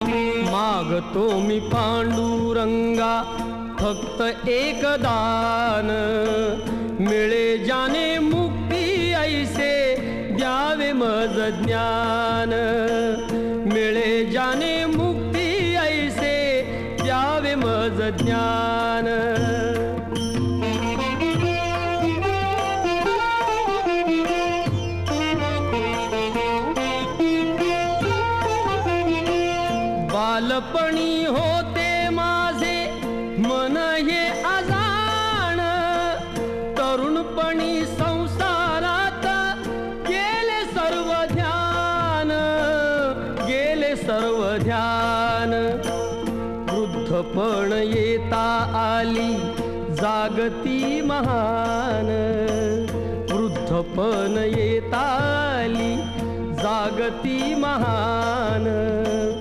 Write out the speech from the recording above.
मागतो मी पांडुरंगा फक्त एक दान, मिळे जाने मुक्ती ऐसे द्यावे मज ज्ञान, मिळे जाने मुक्ती ऐसे द्यावे मज ज्ञान। बालपणी होते माझे मन हे अजाण, तरुणपणी संसारात गेले सर्व ध्यान, गेले सर्व ध्यान। वृद्धपण येता आली जागती महान, वृद्धपण येता आली जागती महान।